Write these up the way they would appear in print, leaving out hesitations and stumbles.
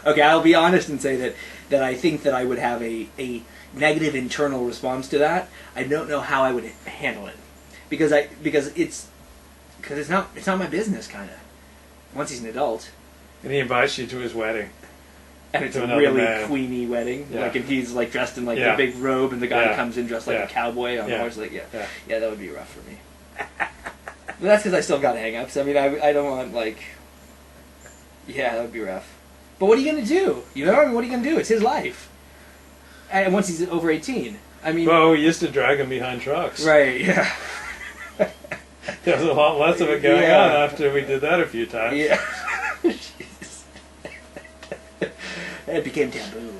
Okay, I'll be honest and say that I think that I would have a negative internal response to that. I don't know how I would handle it because it's not my business, kind of. Once he's an adult, and he invites you to his wedding, and it's a really queeny wedding, like, and he's like dressed in like the big robe, and the guy comes in dressed like a cowboy on a horse, like that would be rough for me. But that's because I still got hang-ups. I mean, I don't want like, that would be rough. But what are you gonna do? You know, I mean, what are you gonna do? It's his life. And once he's over 18, I mean. Well, we used to drag him behind trucks. Right. Yeah. There was a lot less of it going on after we did that a few times. Yeah. It became taboo.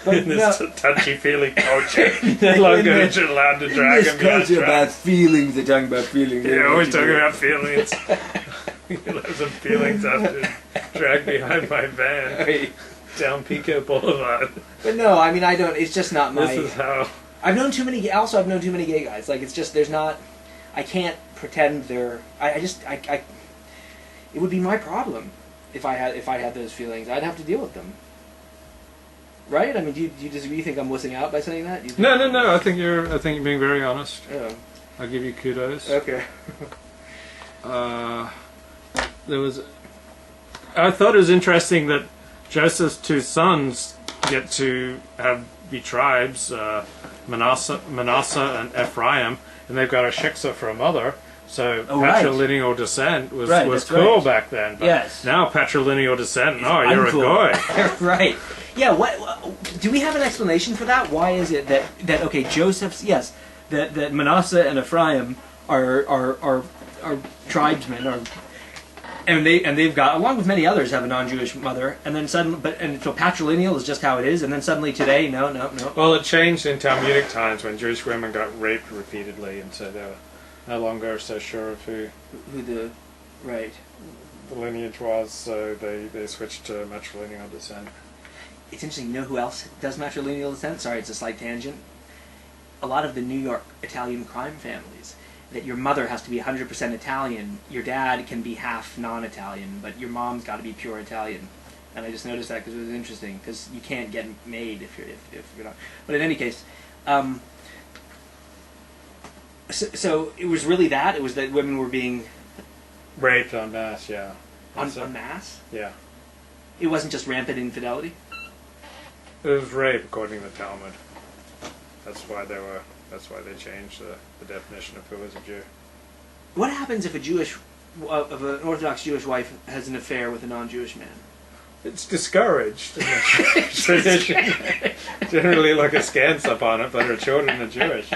But in this touchy-feely culture, no longer allowed to drag him behind trucks. About feelings, they're talking about feelings. Yeah, always talking about feelings. You'll have some feelings after drag behind my van. Right. Down Pico Boulevard. But no, I mean, I don't. It's just not my. This is how. I've known too many. Also, I've known too many gay guys. Like, it's just there's not. I can't pretend they're. I It would be my problem if I had those feelings. I'd have to deal with them. Right? I mean, do you disagree? You think I'm wussing out by saying that? No. I think you're being very honest. Yeah. I'll give you kudos. Okay. I thought it was interesting that Joseph's two sons get to be tribes, Manasseh and Ephraim, and they've got a shiksa for a mother. So patrilineal descent was cool back then. But now patrilineal descent, you're a goy. Right. Yeah. What do we have an explanation for that? Why is it that okay, Joseph's that Manasseh and Ephraim are tribesmen and they've got, along with many others, have a non-Jewish mother, and then suddenly, so patrilineal is just how it is, and then suddenly today, no. Well, it changed in Talmudic times when Jewish women got raped repeatedly, and so they were no longer so sure of who the lineage was, so they switched to matrilineal descent. It's interesting. You know who else does matrilineal descent? Sorry, it's a slight tangent. A lot of the New York Italian crime families. That your mother has to be 100% Italian, your dad can be half non-Italian, but your mom's got to be pure Italian. And I just noticed that because it was interesting, because you can't get made if you're not. But in any case, so it was really that? It was that women were being raped en masse, yeah. En masse? Yeah. It wasn't just rampant infidelity? It was rape, according to the Talmud. That's why they changed the definition of who is a Jew. What happens if an Orthodox Jewish wife has an affair with a non-Jewish man? It's discouraged in the tradition. Generally look askance upon it, but her children are Jewish.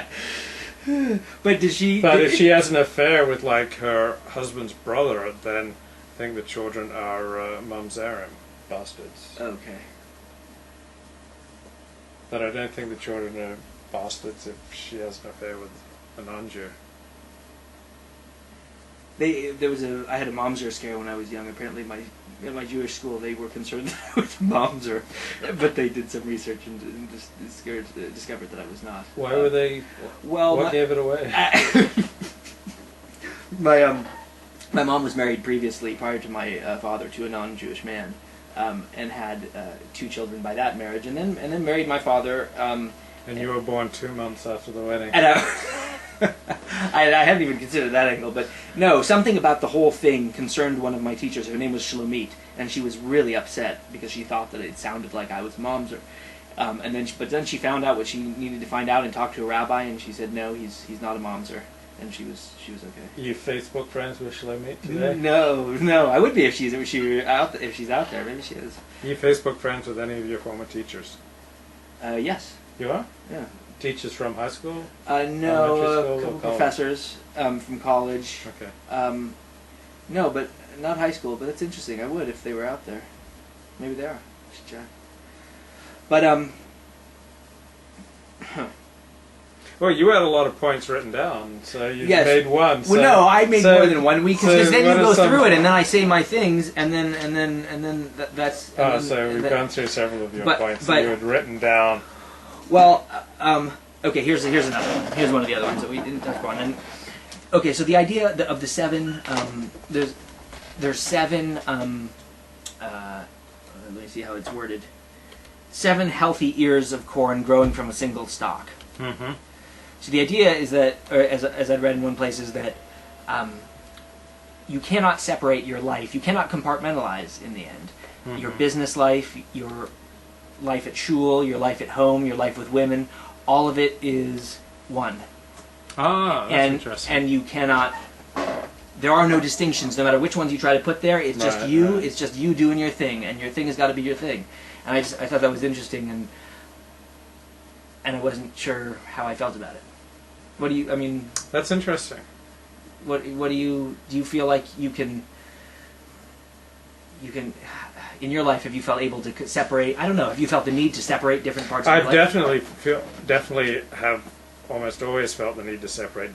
But if she has an affair with like her husband's brother, then I think the children are mamzerim, bastards. Okay. But I don't think the children are bastards if she has an affair with a non-Jew. I had a mamzer scare when I was young. Apparently, in my Jewish school, they were concerned with mamzer, but they did some research and discovered that I was not. Why were they? Well, what gave it away? My mom was married previously, prior to my father, to a non-Jewish man, and had 2 children by that marriage, and then married my father. And you were born 2 months after the wedding. And I hadn't even considered that angle, but no, something about the whole thing concerned one of my teachers. Her name was Shlomit, and she was really upset because she thought that it sounded like I was mamzer. But then she found out what she needed to find out and talked to a rabbi, and she said, no, he's not a mamzer, and she was okay. You Facebook friends with Shlomit today? No, I would be if she's out there. Maybe she is. You Facebook friends with any of your former teachers? Yes. You are? Yeah. Teachers from high school? No, a couple professors from college. Okay. No, but not high school. But that's interesting. I would if they were out there. Maybe they are. I should check. But Well, you had a lot of points written down, so you made one. So, well, no, I made more than one. Because then you go through it, and then I say my things, and then that's. So we've gone through several of your points that you had written down. Well, okay. Here's another one. Here's one of the other ones that we didn't touch upon. And okay, so the idea of the 7, there's 7 let me see how it's worded. 7 healthy ears of corn growing from a single stalk. Mm-hmm. So the idea is that, or as I read in one place, is that you cannot separate your life. You cannot compartmentalize in the end. Mm-hmm. Your business life, your life at shul, your life at home, your life with women, all of it is one. Ah, that's interesting. And you cannot... There are no distinctions, no matter which ones you try to put there. It's just you. Right. It's just you doing your thing, and your thing has got to be your thing. And I thought that was interesting, and I wasn't sure how I felt about it. What do you? I mean, that's interesting. What do you feel like you can in your life? Have you felt able to separate? I don't know. Have you felt the need to separate different parts of your life? definitely have almost always felt the need to separate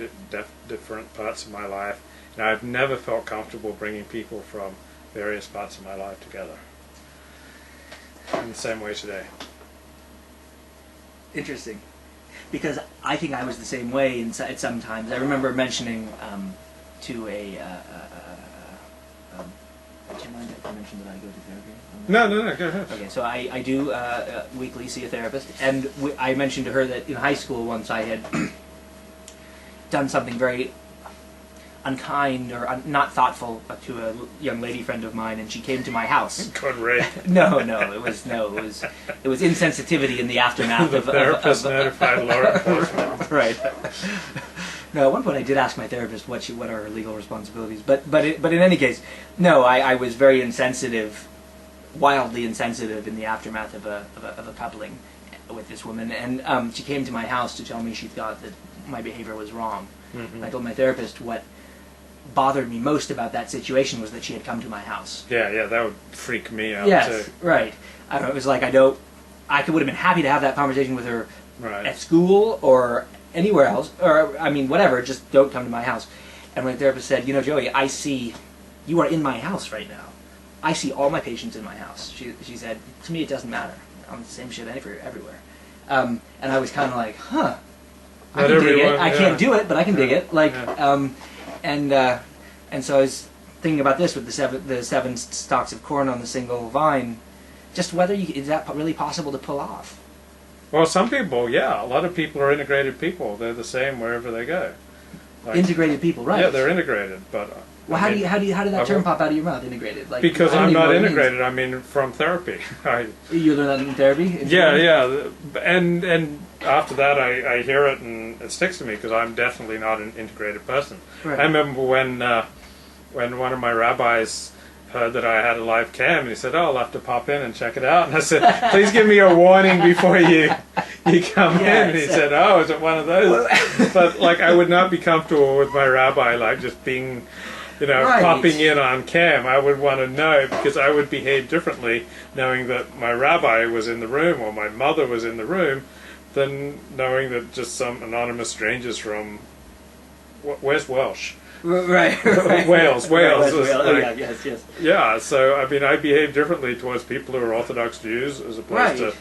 different parts of my life. And I've never felt comfortable bringing people from various parts of my life together in the same way today. Interesting. Because I think I was the same way at some times. I remember mentioning to a... do you mind if I mention that I go to therapy? No, go ahead. Okay, so I do weekly see a therapist. And I mentioned to her that in high school once I had done something very unkind or not thoughtful to a young lady friend of mine, and she came to my house. Good rape. No, it was insensitivity in the aftermath the of therapist notified law enforcement. Right. No, at one point I did ask my therapist what are her legal responsibilities, but in any case, no, I was very insensitive, wildly insensitive in the aftermath of a coupling with this woman, and she came to my house to tell me she thought that my behavior was wrong. Mm-hmm. I told my therapist what bothered me most about that situation was that she had come to my house. Yeah, that would freak me out yes, too. Right. I don't know, it was like I would have been happy to have that conversation with her at school or anywhere else, or I mean whatever, just don't come to my house. And my therapist said, Joey, I see you are in my house right now. I see all my patients in my house. She said, to me it doesn't matter. I'm the same shit everywhere. And I was kind of like, huh. I can dig it. I can't do it, but I can dig it. And so I was thinking about this with the seven stalks of corn on the single vine. Just is that really possible to pull off? Well, some people, yeah. A lot of people are integrated people. They're the same wherever they go. Integrated people, right? Yeah, they're integrated, but. Well, how did that term pop out of your mouth? Integrated, because I'm not integrated. I mean, from therapy. You learned that in therapy? Yeah, and after that, I hear it and it sticks to me because I'm definitely not an integrated person. Right. I remember when one of my rabbis heard that I had a live cam, and he said, "Oh, I'll have to pop in and check it out." And I said, "Please give me a warning before you come in." And he said, "Oh, is it one of those?" But I would not be comfortable with my rabbi just being. Popping in on cam. I would want to know because I would behave differently knowing that my rabbi was in the room or my mother was in the room than knowing that just some anonymous strangers from... Where's Welsh? Right. Wales. Yes. Yeah, so I mean I behave differently towards people who are Orthodox Jews as opposed to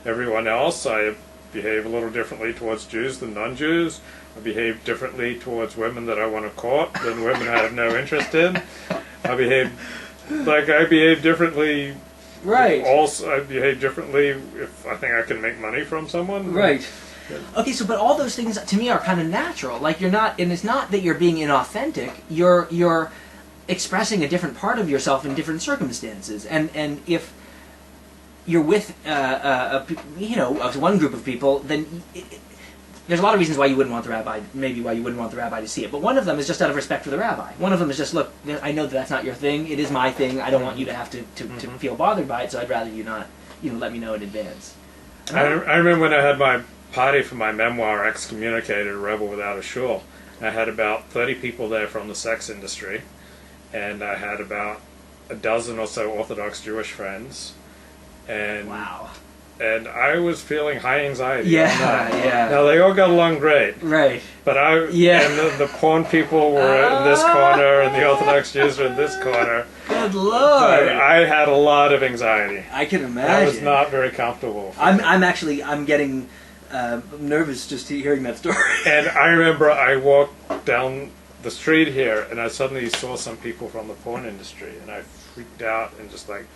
everyone else. I behave a little differently towards Jews than non-Jews. I behave differently towards women that I want to court than women I have no interest in. I behave differently. Right. Also, I behave differently if I think I can make money from someone. Right. Okay, but all those things to me are kind of natural. You're not, and it's not that you're being inauthentic. You're expressing a different part of yourself in different circumstances, and if you're with one group of people, then. There's a lot of reasons why you wouldn't want the rabbi, to see it. But one of them is just out of respect for the rabbi. One of them is just, look, I know that that's not your thing. It is my thing. I don't want you to have to feel bothered by it, so I'd rather you not, let me know in advance. I remember when I had my party for my memoir, Excommunicated, A Rebel Without a Shul. I had about 30 people there from the sex industry, and I had about a dozen or so Orthodox Jewish friends. And wow. And I was feeling high anxiety. Yeah. Now they all got along great. Right. But and the porn people were in this corner, and the Orthodox Jews were in this corner. Good Lord! I had a lot of anxiety. I can imagine. I was not very comfortable. I'm getting nervous just hearing that story. And I remember I walked down the street here, and I suddenly saw some people from the porn industry, and I freaked out and just like